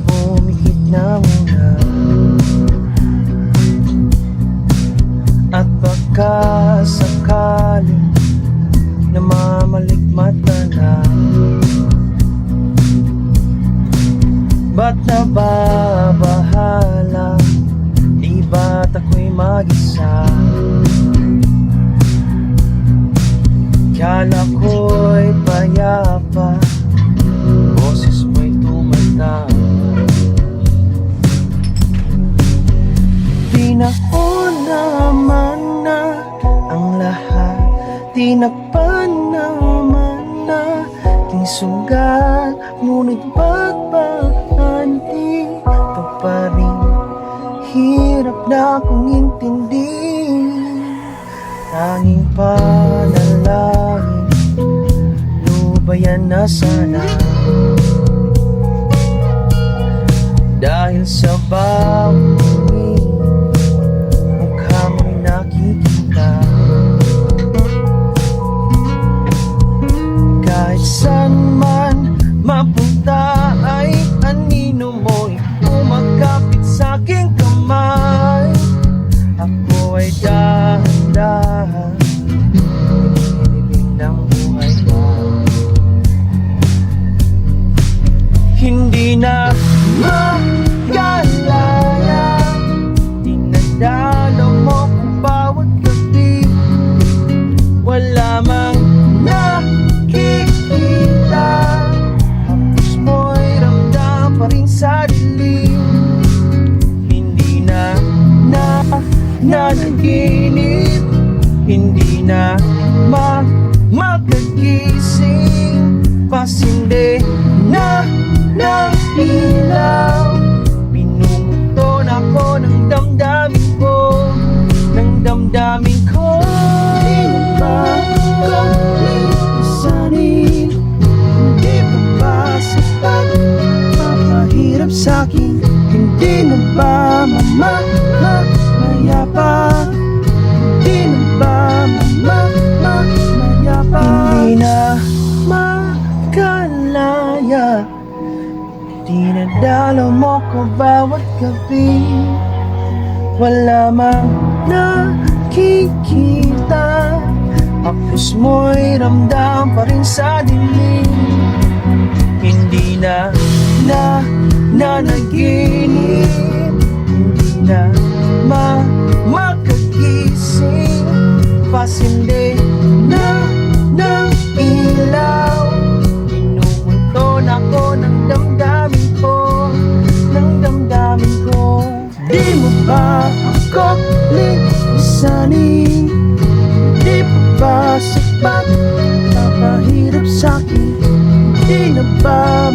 Pumikit na muna at baka sakaling namamalikmata na. Ba't nababahala? Di ba't ako'y mag-isa? Kala ko'y payapa, boses mo'y tumatawa. Tinaon naman na ang lahat, tinakpan naman na aking sugat, ngunit pagbahan dito pa rin, hirap na akong intindihin. Tanging panalangin, lubayan na sana, dahil sa bawat mukha mo'y nakikita. Kahit saan man mapunta ay anino mo'y umakapit sa'king kamay. Ako ay dahan-dahan nilibing ng buhay mo. Hindi na magalaya, dinadala mo kung bawat gabi. Wala mang nakikita, hapos mo'y ramdam pa rin sa dilim. Hindi na nanaginip, hindi na makagising, pasindi na ng ilaw. Pinumuton ako ng damdamin ko, ng damdamin ko. Di na ba kalisanin? Hindi pa ba sapat mapahirap sa'kin? Hindi na ba mayapa? Hindi na ba mayapa? Hindi na makalaya, dinadala mo ko bawat gabi. Wala mang nakikita, hapos mo'y ramdam pa rin sa dilim. Hindi na nanaginip, hindi na makagising, pasindi na ng ilaw. Pinumunton ako ng damdamin ko, ng damdamin ko. Di mo ba ako lisanin? Di pa ba sapat mapahirap sa'kin? Di na ba